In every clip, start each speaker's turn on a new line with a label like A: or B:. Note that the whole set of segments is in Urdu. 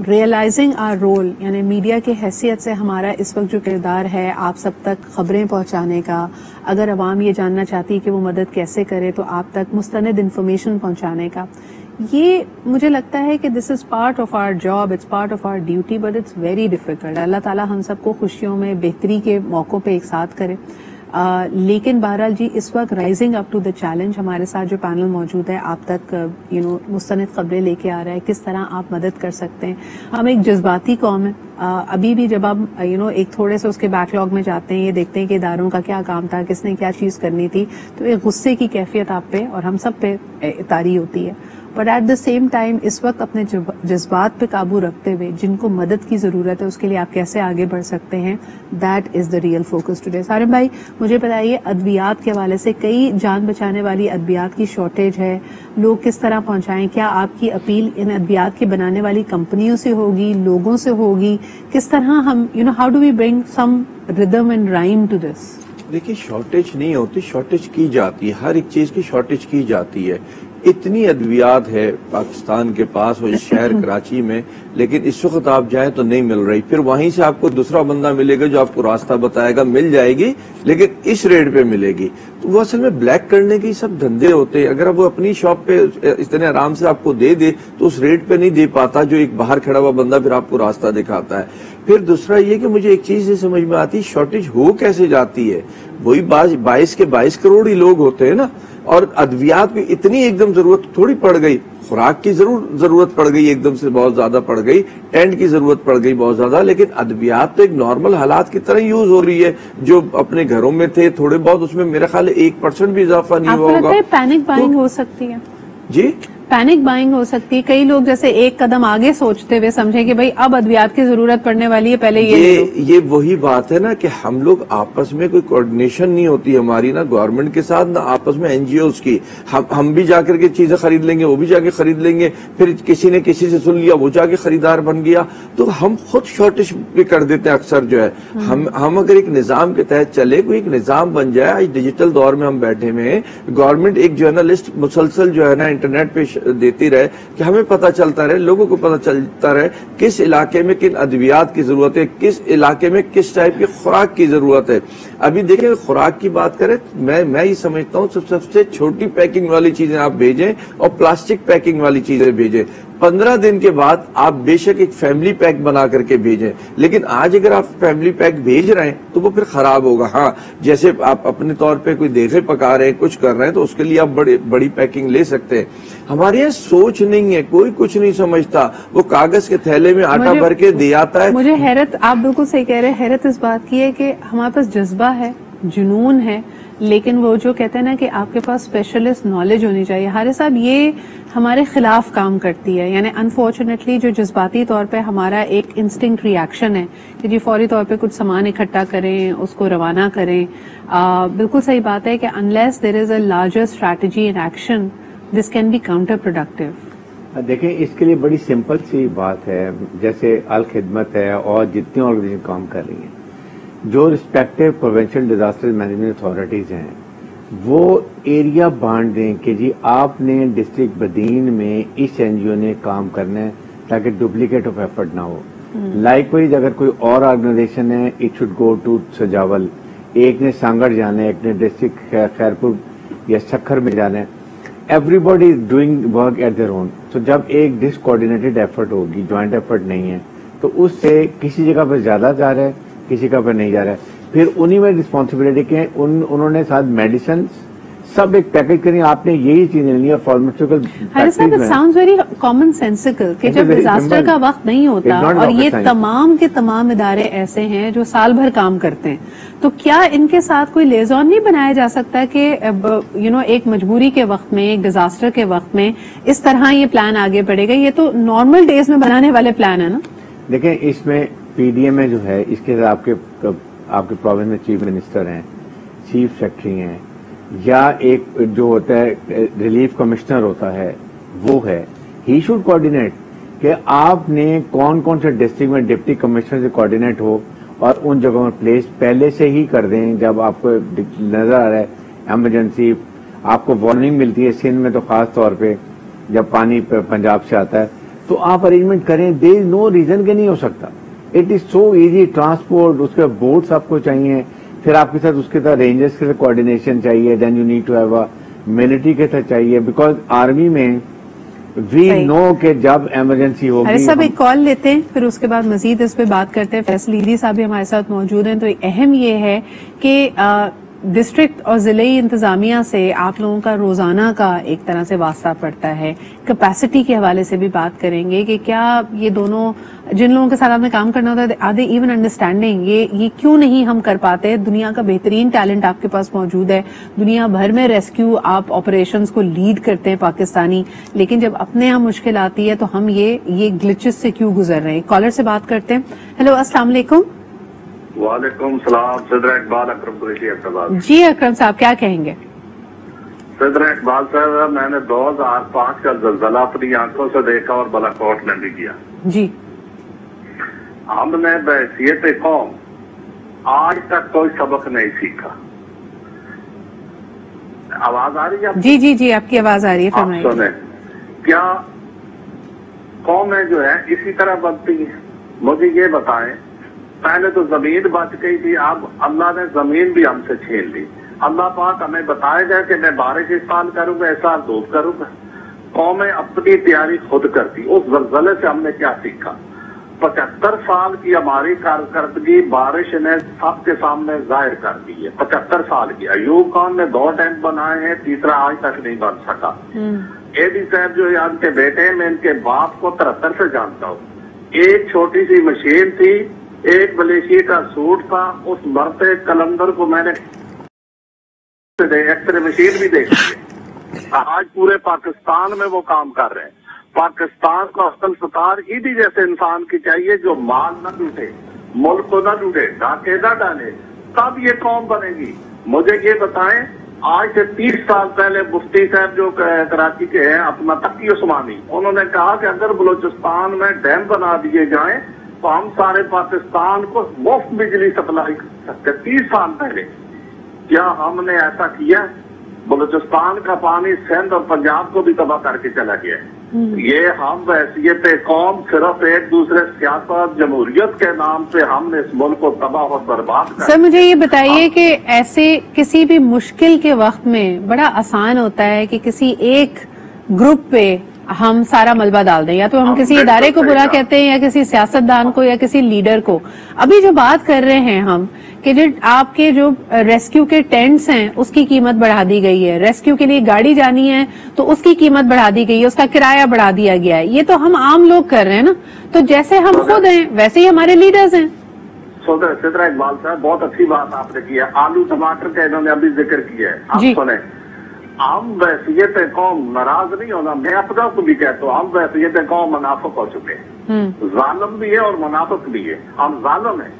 A: ریئلائزنگ آر رول، یعنی میڈیا کی حیثیت سے ہمارا اس وقت جو کردار ہے آپ سب تک خبریں پہنچانے کا، اگر عوام یہ جاننا چاہتی ہے کہ وہ مدد کیسے کرے تو آپ تک مستند انفارمیشن پہنچانے کا، یہ مجھے لگتا ہے کہ this is part of our job, it's part of our duty, but it's very difficult. اللہ تعالیٰ ہم سب کو خوشیوں میں بہتری کے موقعوں پہ ایک ساتھ کرے. لیکن بہرحال جی اس وقت rising up to the challenge, ہمارے ساتھ جو پینل موجود ہے آپ تک مستند خبریں لے کے آ رہا ہے، کس طرح آپ مدد کر سکتے ہیں. ہم ایک جذباتی قوم ہے، ابھی بھی جب ہم ایک تھوڑے سے اس کے بیک لاگ میں جاتے ہیں، یہ دیکھتے ہیں کہ اداروں کا کیا کام تھا، کس نے کیا چیز کرنی تھی، تو ایک غصے کی کیفیت آپ پہ اور ہم سب پہ طاری ہوتی ہے. But at the same time اس وقت اپنے جذبات پہ قابو رکھتے ہوئے جن کو مدد کی ضرورت ہے اس کے لیے آپ کیسے آگے بڑھ سکتے ہیں، that is the real focus today. Sarim بھائی مجھے بتائیے، ادویات کے حوالے سے کئی جان بچانے والی ادویات کی شارٹیج ہے، لوگ کس طرح پہنچائیں؟ کیا آپ کی اپیل ان ادویات کی بنانے والی کمپنیوں سے ہوگی، لوگوں سے ہوگی؟ کس طرح ہم ہاؤ ڈو وی برنگ سم ردم اینڈ رائم ٹو دس؟
B: دیکھیے، شارٹیج نہیں ہوتی، شارٹیج کی جاتی ہے، ہر ایک چیز کی شارٹیج کی جاتی ہے. اتنی ادویات ہے پاکستان کے پاس اور شہر کراچی میں، لیکن اس وقت آپ جائیں تو نہیں مل رہی. پھر وہیں سے آپ کو دوسرا بندہ ملے گا جو آپ کو راستہ بتائے گا، مل جائے گی لیکن اس ریٹ پہ ملے گی. تو وہ اصل میں بلیک کرنے کی سب دھندے ہوتے ہیں. اگر وہ اپنی شاپ پہ اتنے آرام سے آپ کو دے دے تو اس ریٹ پہ نہیں دے پاتا جو ایک باہر کھڑا ہوا بندہ پھر آپ کو راستہ دکھاتا ہے. پھر دوسرا یہ کہ مجھے ایک چیز نہیں سمجھ میں آتی، شارٹیج ہو کیسے جاتی ہے؟ وہی 22 کروڑ ہی لوگ ہوتے ہیں نا، اور ادویات کی اتنی ایک دم ضرورت تھوڑی پڑ گئی. خوراک کی ضرورت پڑ گئی، ایک دم سے بہت زیادہ پڑ گئی، ٹینٹ کی ضرورت پڑ گئی بہت زیادہ، لیکن ادویات تو ایک نارمل حالات کی طرح یوز ہو رہی ہے. جو اپنے گھروں میں تھے تھوڑے بہت، اس میں میرے خیال 1% بھی اضافہ نہیں ہوا ہوگا.
A: پینک بائنگ ہو سکتی ہے؟
B: جی
A: پینک بائنگ ہو سکتی ہے. کئی لوگ جیسے ایک قدم آگے سوچتے ہوئے سمجھیں کہ بھائی اب ادویات کی ضرورت پڑنے والی ہے، پہلے یہ
B: وہی بات ہے نا کہ ہم لوگ آپس میں کوئی کوارڈینیشن نہیں ہوتی ہماری، نہ گورنمنٹ کے ساتھ نہ آپس میں این جی اوز کی. ہم بھی جا کر کے چیزیں خرید لیں گے، وہ بھی جا کے خرید لیں گے، پھر کسی نے کسی سے سن لیا وہ جا کے خریدار بن گیا. تو ہم خود شارٹیج بھی کر دیتے ہیں اکثر جو ہے. ہم اگر ایک نظام کے تحت چلے، کوئی ایک نظام بن جائے. آج ڈیجیٹل دور میں ہم بیٹھے ہوئے ہیں، گورنمنٹ ایک جو ہے نا لسٹ مسلسل جو ہے نا انٹرنیٹ پہ دیتی رہے کہ ہمیں پتہ چلتا رہے، لوگوں کو پتہ چلتا رہے کس علاقے میں کن ادویات کی ضرورت ہے، کس علاقے میں کس ٹائپ کی خوراک کی ضرورت ہے. ابھی دیکھیں خوراک کی بات کریں، میں یہ سمجھتا ہوں سب سے چھوٹی پیکنگ والی چیزیں آپ بھیجیں اور پلاسٹک پیکنگ والی چیزیں بھیجیں. 15 دن کے بعد آپ بے شک ایک فیملی پیک بنا کر کے بھیجیں، لیکن آج اگر آپ فیملی پیک بھیج رہے ہیں تو وہ پھر خراب ہوگا. ہاں، جیسے آپ اپنے طور پہ کوئی دیکھے پکا رہے ہیں، کچھ کر رہے ہیں، تو اس کے لیے آپ بڑی پیکنگ لے سکتے ہیں. ہمارے یہاں سوچ نہیں ہے، کوئی کچھ نہیں سمجھتا. وہ کاغذ کے تھیلے میں آٹا بھر کے دے آتا ہے.
A: مجھے حیرت، آپ بالکل صحیح کہہ رہے ہیں، حیرت اس بات کی ہے کہ ہمارے پاس جذبہ ہے، جنون ہے، لیکن وہ جو کہتے ہیں نا کہ آپ کے پاس اسپیشلسٹ نالج ہونی چاہیے. حارث صاحب، یہ ہمارے خلاف کام کرتی ہے. یعنی انفارچونیٹلی جو جذباتی طور پہ ہمارا ایک انسٹنکٹ ری ایکشن ہے کہ جی فوری طور پہ کچھ سامان اکٹھا کریں، اس کو روانہ کریں. بالکل صحیح بات ہے کہ unless there is a larger strategy in action this can be counterproductive.
C: دیکھیں، اس کے لیے بڑی سمپل سی بات ہے، جیسے الخدمت ہے اور جتنی آرگنائزیشن کام کر رہی ہیں، جو respective provincial disaster management authorities ہیں وہ ایریا بانٹ دیں کہ جی آپ نے ڈسٹرکٹ بدین میں اس این جی او نے کام کرنا ہے تاکہ ڈپلیکیٹ آف ایفرٹ نہ ہو. لائک وائز اگر کوئی اور آرگنائزیشن ہے، it should go to Sujawal, ایک نے سانگڑ جانا ہے، ایک نے ڈسٹرکٹ خیرپور یا سکھر میں جانا ہے. Everybody is doing work at their own. تو جب ایک ڈس کوآرڈینیٹڈ ایفرٹ ہوگی، جوائنٹ ایفرٹ نہیں ہے، تو اس سے کسی جگہ پہ زیادہ جا رہا ہے، کسی کا پہ نہیں جا رہا ہے. پھر انہی میں رسپانسبلٹی کے انہوں نے ساتھ میڈیسن سب ایک پیکج کریں. آپ نے یہی چیزیں لینی ہے فارماسیوٹیکل.
A: ساؤنڈز ویری کامن سینسیکل کہ جب ڈیزاسٹر کا وقت نہیں ہوتا اور یہ تمام کے تمام ادارے ایسے ہیں جو سال بھر کام کرتے ہیں، تو کیا ان کے ساتھ کوئی لیزون نہیں بنایا جا سکتا کہ ایک مجبوری کے وقت میں، ایک ڈیزاسٹر کے وقت میں اس طرح یہ پلان آگے بڑھے گا؟ یہ تو نارمل ڈیز میں بنانے والے پلان ہے نا.
C: دیکھیں، اس میں پی ڈی ایم میں جو ہے، اس کے آپ کے پروونس میں چیف منسٹر ہیں، چیف سیکرٹری ہیں، یا ایک جو ہوتا ہے ریلیف کمشنر ہوتا ہے وہ ہے. ہی شوڈ کوآرڈینیٹ کہ آپ نے کون کون سے ڈسٹرکٹ میں ڈپٹی کمشنر سے کوآرڈینیٹ ہو اور ان جگہوں میں پلیس پہلے سے ہی کر دیں. جب آپ کو نظر آ رہا ہے ایمرجنسی، آپ کو وارننگ ملتی ہے سندھ میں تو خاص طور پہ جب پانی پنجاب سے آتا ہے، تو آپ ارینجمنٹ کریں. دیر از نو ریزن کہ نہیں ہو سکتا. It is so easy. Transport, اس کے بوٹس آپ کو چاہیے, پھر آپ کے ساتھ اس کے ساتھ رینجرز کے ساتھ کوآرڈینیشن چاہیے, then you need to have a military کے ساتھ چاہیے, بیکاز آرمی میں وی نو کہ جب ایمرجنسی ہوگی.
A: ارے صاحب ایک کال لیتے ہیں, پھر اس کے بعد مزید اس پہ بات کرتے ہیں. فیصل ایدھی صاحب بھی ہمارے ساتھ موجود ہیں. تو اہم یہ ہے کہ ڈسٹرکٹ اور ضلعی انتظامیہ سے آپ لوگوں کا روزانہ کا ایک طرح سے واسطہ پڑتا ہے. کیپیسٹی کے حوالے سے بھی بات کریں گے کہ کیا یہ دونوں جن لوگوں کے ساتھ آپ نے کام کرنا ہوتا ہے, آر دے ایون انڈرسٹینڈنگ یہ کیوں نہیں ہم کر پاتے. دنیا کا بہترین ٹیلنٹ آپ کے پاس موجود ہے, دنیا بھر میں ریسکیو آپ آپریشنز کو لیڈ کرتے ہیں پاکستانی, لیکن جب اپنے یہاں مشکل آتی ہے تو ہم یہ گلچز سے کیوں گزر رہے ہیں. کالر سے بات کرتے ہیں. ہیلو, السلام علیکم.
D: وعلیکم السلام. صدر اقبال اکرم قریشی اقتدار.
A: جی اکرم صاحب کیا کہیں گے؟
D: صدر اقبال صاحب, میں نے 2005 کا زلزلہ اپنی آنکھوں سے دیکھا اور بالاکوٹ میں بھی کیا.
A: جی.
D: ہم نے بحیثیت قوم آج تک کوئی سبق نہیں سیکھا. آواز آ رہی ہے؟
A: جی جی جی آپ کی آواز آ رہی ہے, فرمائیے.
D: سنیں, کیا قومیں جو ہے اسی طرح بنتی ہیں؟ مجھے یہ بتائیں. پہلے تو زمین بچ گئی تھی, اب اللہ نے زمین بھی ہم سے چھین لی. اللہ پاک ہمیں بتائے گا کہ میں بارش اس سال کروں گا, اس سال دھوپ کروں گا. قومیں اپنی تیاری خود کرتی. اس زلزلے سے ہم نے کیا سیکھا؟ 75 سال کی ہماری کارکردگی بارش نے سب کے سامنے ظاہر کر دی ہے. 75 سال کی. ایوب خان نے 2 ٹینک بنائے ہیں, تیسرا آج تک نہیں بن سکا. اے ڈی صاحب جو ان کے بیٹے ہیں, میں ان کے باپ کو 73 سے جانتا ہوں. ایک چھوٹی سی مشین تھی, ایک ملیشیا کا سوٹ تھا, اس مرتے کلندر کو میں نے ایکس رے مشین بھی دیکھی ہے. آج پورے پاکستان میں وہ کام کر رہے ہیں. پاکستان کو اصل ستار ایدھی جیسے انسان کی چاہیے جو مال نہ لوٹے, ملک کو نہ لوٹے, ڈاکے نہ ڈالے, تب یہ قوم بنے گی. مجھے یہ بتائیں, آج سے 30 سال پہلے مفتی صاحب جو کراچی کے ہیں, اپنا تقی عثمانی, انہوں نے کہا کہ اگر بلوچستان میں ڈیم بنا دیے جائیں تو ہم سارے پاکستان کو مفت بجلی سپلائی کر سکتے. 30 سال پہلے. کیا ہم نے ایسا کیا؟ بلوچستان کا پانی سندھ اور پنجاب کو بھی تباہ کر کے چلا گیا ہے. یہ ہم بحیثیت قوم صرف ایک دوسرے سیاست جمہوریت کے نام سے ہم نے اس ملک کو تباہ اور برباد کر.
A: سر مجھے یہ بتائیے کہ ایسے کسی بھی مشکل کے وقت میں بڑا آسان ہوتا ہے کہ کسی ایک گروپ پہ ہم سارا ملبہ ڈال دیں, یا تو ہم کسی ادارے کو برا کہتے ہیں یا کسی سیاستدان کو یا کسی لیڈر کو. ابھی جو بات کر رہے ہیں ہم کہ جو آپ کے جو ریسکیو کے ٹینٹس ہیں اس کی قیمت بڑھا دی گئی ہے, ریسکیو کے لیے گاڑی جانی ہے تو اس کی قیمت بڑھا دی گئی ہے, اس کا کرایہ بڑھا دیا گیا ہے. یہ تو ہم عام لوگ کر رہے ہیں نا, تو جیسے ہم خود ہیں ویسے ہی ہمارے لیڈرز ہیں.
D: صدر اقبال صاحب بہت اچھی بات آپ نے کی ہے. آلو ٹماٹر کا انہوں نے ابھی ذکر کیا ہے. آپ سنیں, ہم بحیثیت قوم ناراض نہیں ہونا, میں اپنا کو بھی کہتا ہوں, ہم بحیثیت قوم منافق ہو چکے ہیں. ظالم بھی ہے اور منافق بھی ہے. ہم ظالم ہیں.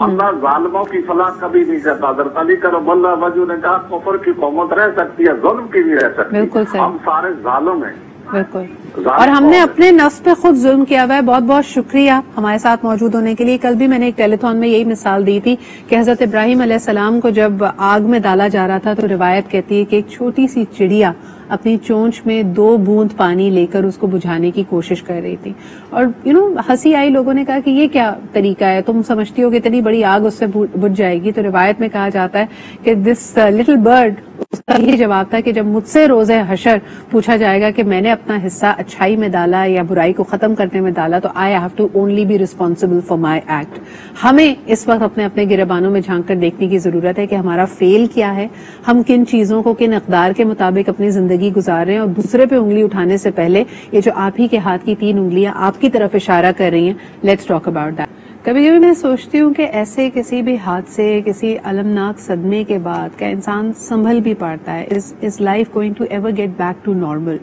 D: اللہ ظالموں کی فلاح کبھی نہیں کرتا. حضرت علی کرم اللہ وجہ نے کہا کفر کی قومت رہ سکتی ہے, ظلم کی بھی رہ سکتی ہے. ہم سارے ظالم ہیں.
A: بالکل, اور ہم نے اپنے نفس پہ خود ظلم کیا ہوا ہے. بہت بہت شکریہ ہمارے ساتھ موجود ہونے کے لیے. کل بھی میں نے ایک ٹیلی تھون میں یہی مثال دی تھی کہ حضرت ابراہیم علیہ السلام کو جب آگ میں ڈالا جا رہا تھا تو روایت کہتی ہے کہ ایک چھوٹی سی چڑیا اپنی چونچ میں 2 بوند پانی لے کر اس کو بجھانے کی کوشش کر رہی تھی, اور ہنسی آئی. لوگوں نے کہا کہ یہ کیا طریقہ ہے, تم سمجھتی ہو کہ اتنی بڑی آگ اس سے بجھ جائے گی. تو روایت میں کہا جاتا ہے کہ دس لٹل برڈ, اس کا یہ جواب تھا کہ جب مجھ سے روز حشر پوچھا جائے گا کہ میں نے اپنا حصہ اچھائی میں ڈالا یا برائی کو ختم کرنے میں ڈالا تو I have to only be responsible for my act. ہمیں اس وقت اپنے اپنے گریبانوں میں جھانک کر دیکھنے کی ضرورت ہے کہ ہمارا فیل کیا ہے, ہم کن چیزوں کو کن اقدار کے مطابق اپنی زندگی گزار رہے ہیں, اور دوسرے پہ انگلی اٹھانے سے پہلے یہ جو آپ ہی کے ہاتھ کی 3 انگلیاں آپ کی طرف اشارہ کر رہی ہیں, لیٹس ٹاک اباؤٹ دیٹ. کبھی کبھی میں سوچتی ہوں کہ ایسے کسی بھی حادثے, کسی المناک صدمے کے بعد کیا انسان سنبھل بھی پاتا ہے؟ Is life going to ever get back to normal?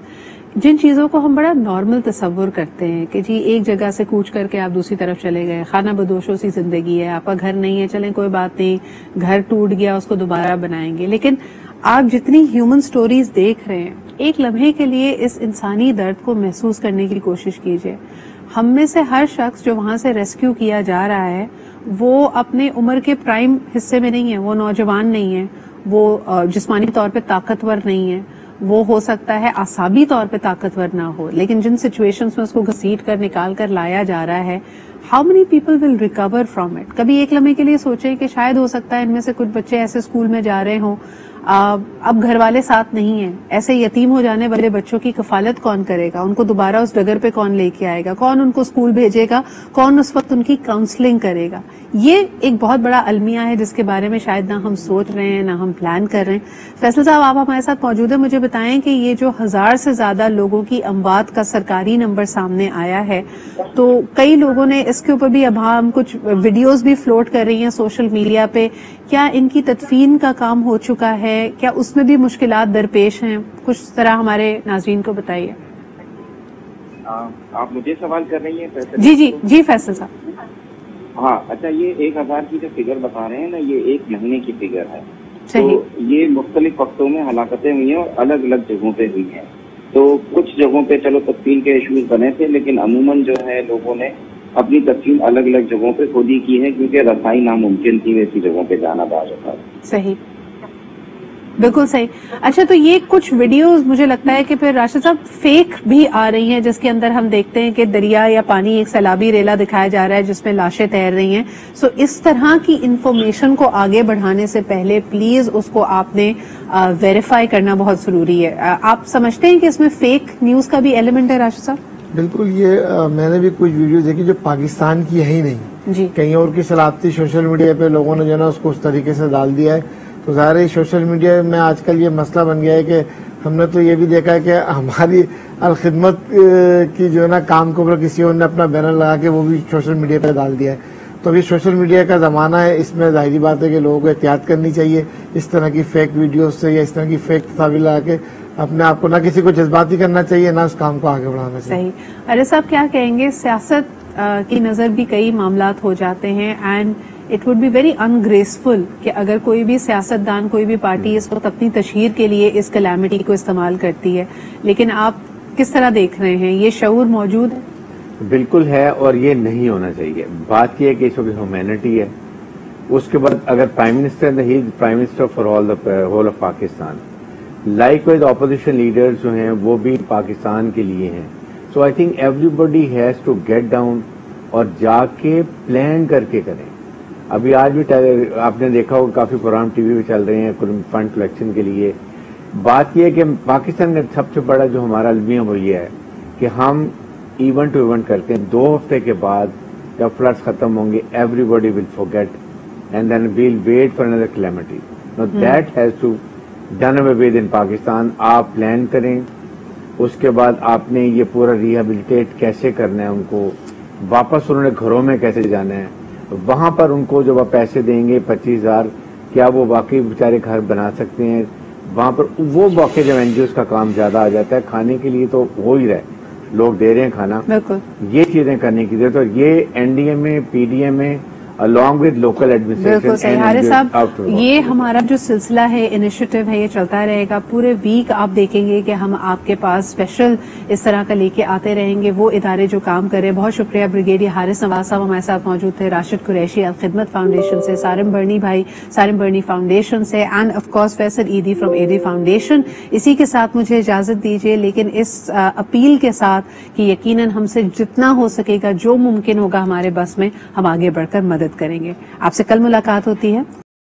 A: جن چیزوں کو ہم بڑا نارمل تصور کرتے ہیں کہ جی ایک جگہ سے کوچ کر کے آپ دوسری طرف چلے گئے, خانہ بدوشوں سی زندگی ہے, آپ کا گھر نہیں ہے, چلیں کوئی بات نہیں, گھر ٹوٹ گیا اس کو دوبارہ بنائیں گے. لیکن آپ جتنی ہیومن سٹوریز دیکھ رہے ہیں, ایک لمحے کے لیے اس انسانی درد کو محسوس کرنے کی کوشش کیجئے. ہم میں سے ہر شخص جو وہاں سے ریسکیو کیا جا رہا ہے وہ اپنے عمر کے پرائم حصے میں نہیں ہے, وہ نوجوان نہیں ہے, وہ جسمانی طور پہ طاقتور نہیں ہے, وہ ہو سکتا ہے اعصابی طور پہ طاقتور نہ ہو، لیکن جن سچویشنز میں اس کو گھسیٹ کر نکال کر لایا جا رہا ہے، how many people will recover from it? کبھی ایک لمحے کے لیے سوچیں کہ شاید ہو سکتا ہے ان میں سے کچھ بچے ایسے اسکول میں جا رہے ہوں، اب گھر والے ساتھ نہیں ہیں، ایسے یتیم ہو جانے والے بچوں کی کفالت کون کرے گا؟ ان کو دوبارہ اس ڈگر پہ کون لے کے آئے گا؟ کون ان کو اسکول بھیجے گا؟ کون اس وقت ان کی کاؤنسلنگ کرے گا؟ یہ ایک بہت بڑا المیہ ہے جس کے بارے میں شاید نہ ہم سوچ رہے ہیں نہ ہم پلان کر رہے ہیں۔ فیصل صاحب، آپ ہمارے ساتھ موجود ہیں، مجھے بتائیں کہ یہ جو 1000 سے زیادہ لوگوں کی اموات کا سرکاری نمبر سامنے آیا ہے، تو کئی لوگوں نے اس کے اوپر بھی اب ہم کچھ ویڈیوز بھی فلوٹ کر رہی ہیں سوشل میڈیا پہ، کیا ان کی تدفین کا کام ہو چکا ہے؟ کیا اس میں بھی مشکلات درپیش ہیں؟ کچھ طرح ہمارے ناظرین کو بتائیے۔
E: آپ مجھے سوال کر رہی ہیں؟
A: جی فیصل صاحب۔
E: ہاں، اچھا، یہ 1000 کی جو فگر بتا رہے ہیں نا، یہ ایک مہینے کی فگر ہے۔
A: صحیح۔
E: تو یہ مختلف وقتوں میں ہلاکتیں ہوئی ہیں اور الگ الگ جگہوں پہ ہوئی ہیں۔ تو کچھ جگہوں پہ چلو تدفین کے ایشوز بنے تھے، لیکن عموماً جو ہے لوگوں نے اپنی تدفین الگ الگ جگہوں پہ خود ہی کی ہے، کیونکہ رسائی ناممکن تھی ویسی جگہوں پہ جانا باز ہوتا ہے۔
A: صحیح، بالکل صحیح۔ اچھا، تو یہ کچھ ویڈیوز مجھے لگتا ہے کہ پھر راشد صاحب فیک بھی آ رہی ہیں، جس کے اندر ہم دیکھتے ہیں کہ دریا یا پانی ایک سیلابی ریلا دکھایا جا رہا ہے جس میں لاشیں تیر رہی ہیں۔ سو اس طرح کی انفارمیشن کو آگے بڑھانے سے پہلے پلیز اس کو آپ نے ویریفائی کرنا بہت ضروری ہے۔ آپ سمجھتے ہیں کہ اس میں فیک نیوز کا بھی ایلیمنٹ ہے راشد صاحب؟
F: بالکل، یہ میں نے بھی کچھ ویڈیوز دیکھی جو پاکستان کی ہے ہی نہیں،
A: جی،
F: کہیں اور کی سلامتی سوشل میڈیا پہ لوگوں نے جو ہے نا اس کو اس طریقے سے ڈال دیا ہے۔ تو ظاہر ہے سوشل میڈیا میں آج کل یہ مسئلہ بن گیا ہے کہ ہم نے تو یہ بھی دیکھا ہے کہ ہماری الخدمت کی جو ہے نا کام کے اوپر کسی اور نے اپنا بینر لگا کے وہ بھی سوشل میڈیا پہ ڈال دیا ہے۔ تو ابھی سوشل میڈیا کا زمانہ ہے، اس میں ظاہری بات ہے کہ لوگوں کو احتیاط کرنی چاہیے اس طرح کی فیک ویڈیوز سے یا اس طرح کی فیک تصاویر لگا کے اپنے آپ کو نہ کسی کو جذباتی کرنا چاہیے، نہ اس کام کو آگے بڑھانا چاہیے۔
A: صحیح۔ ارے صاحب، کیا کہیں گے؟ سیاست کی نظر بھی کئی معاملات ہو جاتے ہیں، and it would be very ungraceful کہ اگر کوئی بھی سیاستدان، کوئی بھی پارٹی اس وقت اپنی تشہیر کے لیے اس کلیمٹی کو استعمال کرتی ہے، لیکن آپ کس طرح دیکھ رہے ہیں؟ یہ شعور موجود ہے؟
C: بالکل ہے، اور یہ نہیں ہونا چاہیے۔ بات یہ ہے کہ اس وقت ہیومینٹی ہے۔ اس کے بعد اگر پرائم منسٹر ہی prime minister for whole of Pakistan, likewise opposition leaders جو ہیں وہ بھی پاکستان کے لیے ہیں۔ So I think everybody has to get down اور جا کے پلان کر کے کریں۔ ابھی آج بھی آپ نے دیکھا ہوگا کافی پروگرام ٹی وی پہ چل رہے ہیں فنڈ کلیکشن کے لیے۔ بات یہ ہے کہ پاکستان کا سب سے بڑا جو ہمارا المیہ وہ یہ ہے کہ ہم ایونٹ ٹو ایونٹ کرتے ہیں۔ 2 ہفتے کے بعد جب فلڈز ختم ہوں گے، everybody will forget and then we'll wait for another calamity. No that has to done away with in Pakistan. آپ پلان کریں، اس کے بعد آپ نے یہ پورا ریہیبلیٹیٹ کیسے کرنا ہے، ان کو واپس انہوں نے گھروں میں کیسے جانا ہے، وہاں پر ان کو جب آپ پیسے دیں گے 25,000، کیا وہ واقعی بیچارے گھر بنا سکتے ہیں؟ وہاں پر وہ واقعی جب این جی اوز کا کام زیادہ آ جاتا ہے، کھانے کے لیے تو ہو ہی رہے، لوگ دے رہے ہیں کھانا، یہ چیزیں کرنے کی ضرورت ہے۔ اور یہ N D M A, P D M A along with local administration۔
A: بالکل صحیح حارث صاحب، یہ ہمارا جو سلسلہ ہے، انیشیٹو ہے، یہ چلتا رہے گا پورے ویک۔ آپ دیکھیں گے کہ ہم آپ کے پاس اسپیشل اس طرح کا لے کے آتے رہیں گے، وہ ادارے جو کام کرے۔ بہت شکریہ بریگیڈیئر حارث نواز صاحب ہمارے ساتھ موجود تھے، راشد قریشی الخدمت فاؤنڈیشن سے، سارم برنی بھائی سارم برنی فاؤنڈیشن سے، and of course Faisal Edhi from Edhi foundation. اسی کے ساتھ مجھے اجازت دیجیے، لیکن اس اپیل کے ساتھ کہ یقیناً ہم سے جتنا ہو سکے گا، جو ممکن ہوگا ہمارے بس میں، ہم آگے بڑھ کر مدد کریں گے۔ آپ سے کل ملاقات ہوتی ہے۔